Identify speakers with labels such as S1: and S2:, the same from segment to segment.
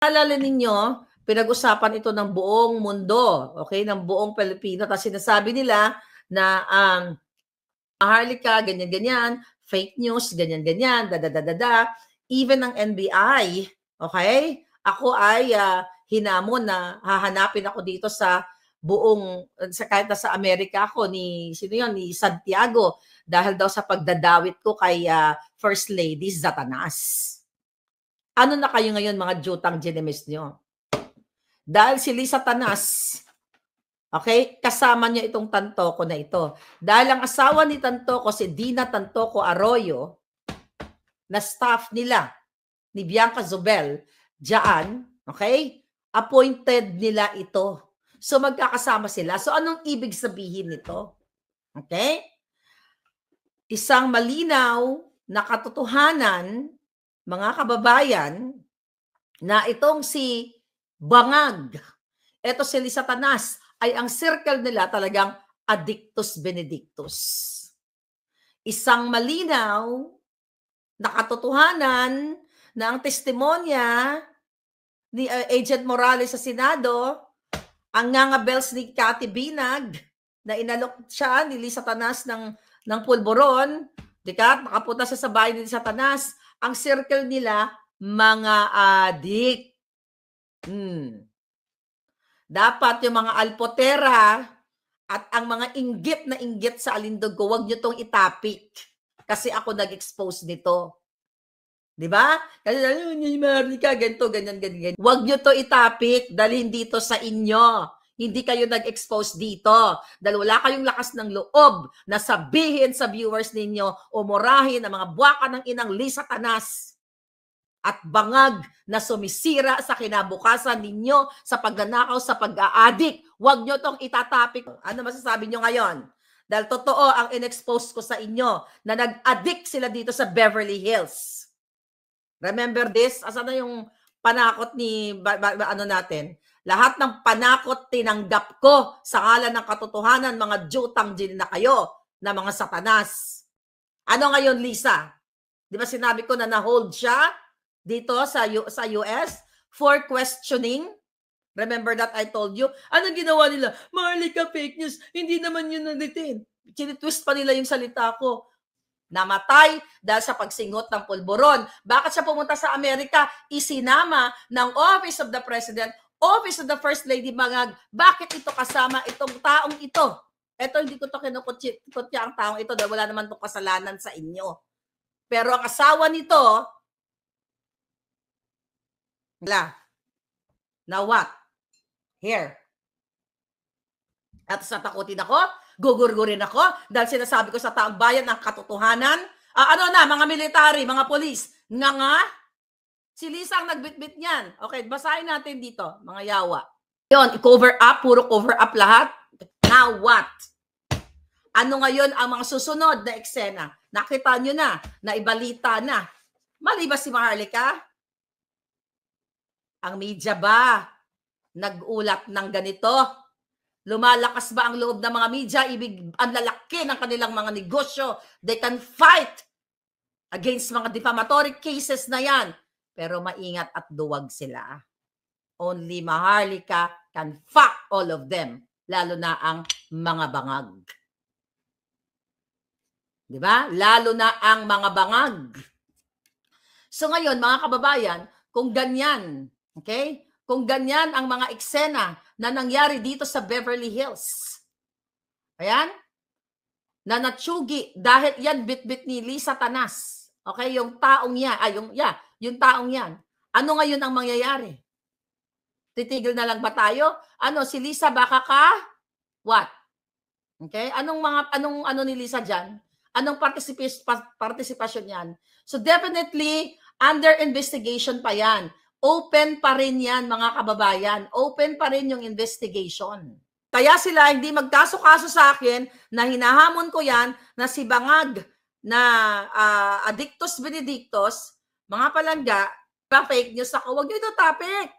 S1: Alala ninyo, pinag-usapan ito ng buong mundo, okay, ng buong Pilipino. Tapos sinasabi nila na Maharlika, ganyan-ganyan, fake news, ganyan-ganyan, da-da-da-da-da. Even ng NBI, okay? Ako ay hinamon na hahanapin ako dito sa buong, kahit sa Amerika ako, sino yun, ni Santiago, dahil daw sa pagdadawit ko kay First Lady Satanas. Ano na kayo ngayon mga jutang ginemis nyo? Dahil si Lisa Tanas, okay, kasama niya itong Tantoco na ito. Dahil ang asawa ni Tantoco, si Dina Tantoco Arroyo, na staff nila, ni Bianca Zobel, diyan, okay, appointed nila ito. So magkakasama sila. So anong ibig sabihin nito? Okay? Isang malinaw na katotohanan, mga kababayan, na itong si Bangag, ito si Lisa Tanas, ay ang circle nila talagang Addictus Benedictus. Isang malinaw na katotohanan na ang testimonya ni Agent Morales sa Senado, ang ngangabels ni Cathy Binag, na inalok siya ni Lisa Tanas ng pulboron, nakapunta siya sa bahay ni Lisa Tanas, ang circle nila, mga adik. Dapat yung mga alpotera at ang mga inggit sa alindog ko, wag nyo tong itapik. Kasi ako nag-expose nito. Diba? Kasi, Maharlika, ganito, ganyan. Wag nyo to itapik dahil hindi to sa inyo. Hindi kayo nag-expose dito. Dahil wala kayong lakas ng loob na sabihin sa viewers ninyo o murahin ang mga buwaka ng inang Lisa Tanas at Bangag na sumisira sa kinabukasan ninyo sa pagnanakaw, sa pag-aadik. Huwag nyo tong itatapik. Ano masasabi nyo ngayon? Dahil totoo ang in-expose ko sa inyo na nag-addict sila dito sa Beverly Hills. Remember this? Asan na yung panakot ni natin? Lahat ng panakot tinanggap ko sa ngalan ng katotohanan, mga jutang din na kayo, na mga Satanas. Ano ngayon, Lisa? Di ba sinabi ko na na-hold siya dito sa US for questioning? Remember that I told you? Anong ginawa nila? Maharlika, fake news. Hindi naman yun na-detain. Kinitwist pa nila yung salita ko. Namatay dahil sa pagsingot ng pulboron. Bakit siya pumunta sa Amerika? Isinama ng Office of the President, Office of the First Lady Bangag. Bakit ito kasama itong taong ito? Ito, hindi ko ito kinukutya ang taong ito dahil wala naman itong kasalanan sa inyo. Pero ang asawa nito, na what? Here. At sa takutin ako, gugurgurin ako dahil sinasabi ko sa taong bayan ang katotohanan. Mga military, mga polis, nga, si Lisa ang nagbitbit niyan. Okay, basahin natin dito, mga yawa. Yun, i-cover up, puro cover up lahat. Now what? Ano ngayon ang mga susunod na eksena? Nakita nyo na ibalita na. Mali ba si Maharlika? Ang media ba nag-ulat ng ganito? Lumalakas ba ang loob ng mga media? Ang lalaki ng kanilang mga negosyo. They can fight against mga defamatory cases na yan. Pero maingat at duwag sila. Only Maharlika can fuck all of them. Lalo na ang mga bangag. Diba? Lalo na ang mga bangag. So ngayon, mga kababayan, kung ganyan, okay? Kung ganyan ang mga eksena na nangyari dito sa Beverly Hills. Ayan? Na natsugi dahil yan bit-bit ni Lisa Tanas. Okay? Yung taong yan. Yung taong yan. Ano ngayon ang mangyayari? Titigil na lang ba tayo? Si Lisa baka ka? What? Okay? Anong ni Lisa dyan? Anong participation yan? So definitely, under investigation pa yan. Open pa rin yan, mga kababayan. Open pa rin yung investigation. Kaya sila hindi magkaso-kaso sa akin na hinahamon ko yan na si Bangag na Addictus Benedictus, mga palangga, fake news ako. Huwag nyo ito topic.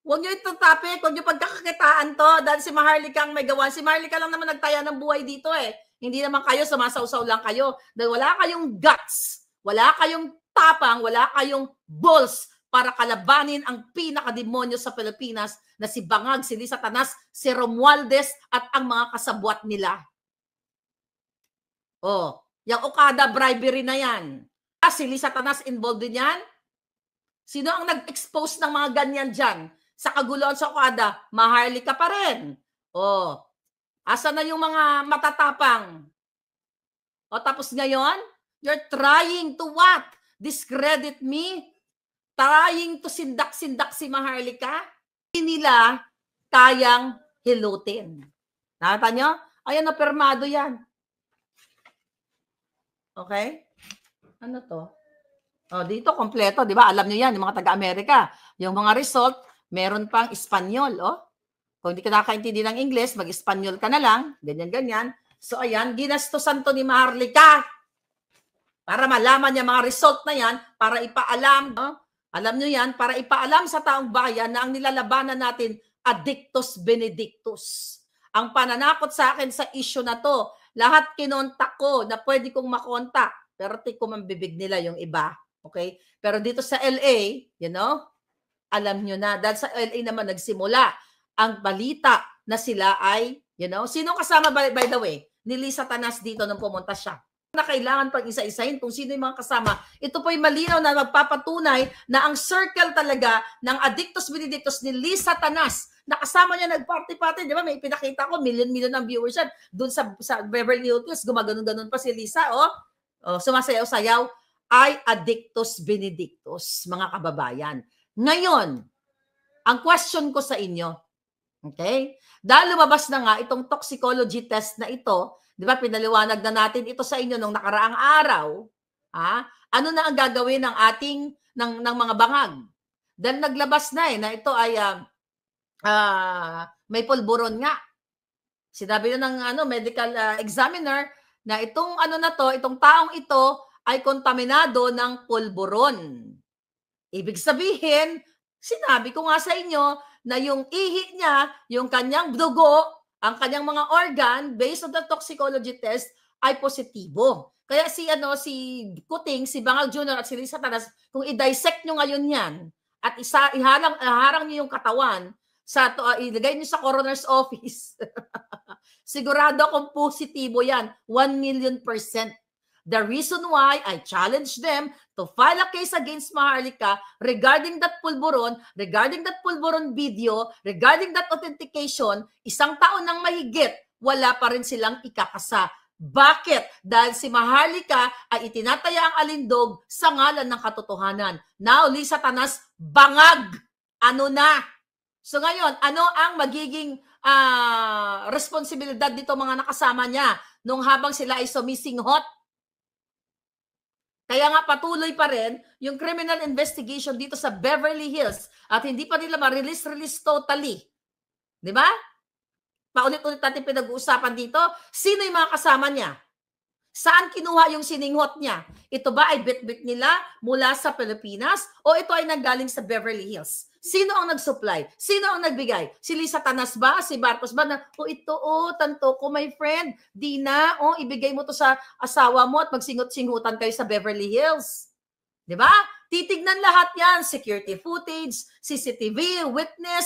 S1: Huwag nyo ito topic. Huwag nyo pagkakakitaan to. Dahil si Maharlika ang may gawa. Si Maharlika lang naman nagtaya ng buhay dito eh. Hindi naman kayo, sumasawsaw lang kayo. Dahil wala kayong guts. Wala kayong tapang, wala kayong balls para kalabanin ang pinakademonyo sa Pilipinas na si Bangag, si Lisa Tanas, si Romualdez at ang mga kasabwat nila. Oh, yung Okada bribery na yan. Si Lisa Tanas involved din yan? Sino ang nag-expose ng mga ganyan dyan? Sa kaguluhan sa Okada, Maharlika pa rin. Oh, asa na yung mga matatapang? O tapos ngayon, you're trying to what? Discredit me? Trying to sindak-sindak si Maharlika? Hindi nila kayang hilutin. Nakita nyo? Ayan, napirmado yan. Okay? Ano to? Oh, dito kompleto, 'di ba? Alam niyo 'yan, yung mga taga-Amerika. Yung mga result, meron pang Espanyol, oh. Kung hindi ka nakakaintindi ng English, mag-Espanyol ka na lang, ganyan-ganyan. So ayan, ginastosan to ni Maharlika para malaman niya mga result na 'yan, para ipaalam, no? Alam niyo 'yan, para ipaalam sa taong bayan na ang nilalabanan natin addictus benedictus. Ang pananakot sa akin sa issue na to, lahat kinontak ko na pwede kong makontak, pero tikom ang bibig nila yung iba. Okay? Pero dito sa LA, you know, alam nyo na, dahil sa LA naman nagsimula ang balita na sila ay, you know, sino kasama by the way, ni Lisa Tanas dito nung pumunta siya? Na kailangan pang isa-isahin kung sino yung mga kasama. Ito po ay malinaw na magpapatunay na ang circle talaga ng addictus benedictus ni Lisa Tanas, nakasama niya nag-party-party, di ba? May pinakita ko, million-million ang viewers yan. Doon sa Beverly Hills, gumaganon-ganon pa si Lisa, oh. Sumasayaw-sayaw, ay addictus benedictus, mga kababayan. Ngayon, ang question ko sa inyo, okay? Dahil lumabas na nga itong toxicology test na ito, di ba, pinaliwanag na natin ito sa inyo nung nakaraang araw, ano na ang gagawin ng ating, ng mga bangag? Dahil naglabas na na ito ay may pulburon nga. Sinabi na ng medical examiner na itong itong taong ito ay kontaminado ng pulburon. Ibig sabihin, sinabi ko nga sa inyo na yung ihi niya, yung kanyang dugo, ang kanyang mga organ based on the toxicology test ay positibo. Kaya si Kuting, si Bangag Jr. at si Lisa Tanas, kung i-dissect nyo ngayon yan at iharang nyo yung katawan ilagay niyo sa coroner's office. Sigurado akong positibo yan. 1,000,000%. The reason why I challenge them to file a case against Maharlika regarding that pulburon video, regarding that authentication, isang taon nang mahigit, wala pa rin silang ikakasa. Bakit? Dahil si Maharlika ay itinataya ang alindog sa ngalan ng katotohanan. Now, Lisa Tanas, bangag! Ano na? So ngayon, ano ang magiging responsibilidad dito mga nakasama niya nung habang sila ay sumisinghot? Kaya nga patuloy pa rin yung criminal investigation dito sa Beverly Hills at hindi pa nila ma-release totally. Di ba? Paulit-ulit natin pinag-uusapan dito. Sino yung mga kasama niya? Saan kinuha yung sininghot niya? Ito ba ay bit-bit nila mula sa Pilipinas o ito ay nanggaling sa Beverly Hills? Sino ang nag-supply? Sino ang nagbigay? Si Lisa Tanas ba? Si Marcos ba? Tanto ko, my friend. Dina, ibigay mo to sa asawa mo at magsingot-singutan kayo sa Beverly Hills. Di ba? Titignan lahat yan. Security footage, CCTV, witness,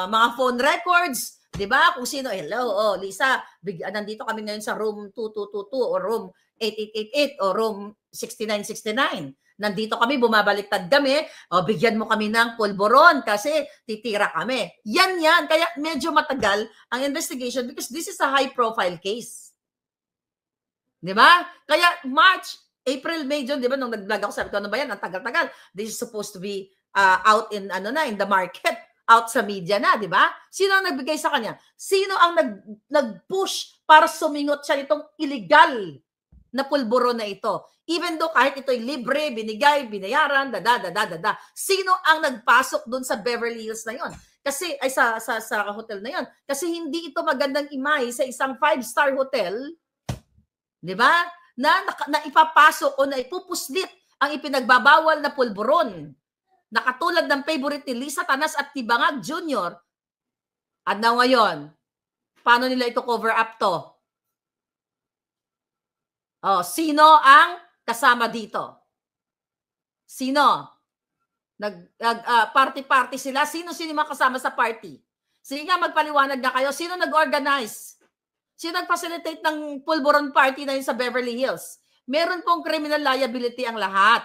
S1: mga phone records. Di ba? Kung sino, hello, Lisa, nandito kami ngayon sa room 2222 o room 8888 o room 6969. Nandito kami, bumabaliktad kami, bigyan mo kami ng pulburon kasi titira kami. Yan. Kaya medyo matagal ang investigation because this is a high-profile case. Di ba? Kaya March, April, May, June, di ba? Nung nag-vlog ako, sabi ko, ano ba yan? Ang tagal-tagal. This is supposed to be out in the market, out sa media na, di ba? Sino ang nagbigay sa kanya? Sino ang nag-push para sumingot siya nitong illegal na pulburon na ito? Even though kahit ito'y libre, binigay, binayaran, sino ang nagpasok doon sa Beverly Hills na yon? Kasi, ay sa hotel na yon. Kasi hindi ito magandang imay sa isang 5-star hotel, di ba? Na ipapasok o na ipupuslit ang ipinagbabawal na pulburon. Na katulad ng favorite ni Lisa Tanas at ni Bangag Jr. At na ngayon, paano nila ito cover up to? Sino ang kasama dito? Sino? party-party sila. Sino-sino mga kasama sa party? Sige nga, magpaliwanag na kayo. Sino nag-organize? Sino nag-facilitate ng pulburon party na yun sa Beverly Hills? Meron pong criminal liability ang lahat.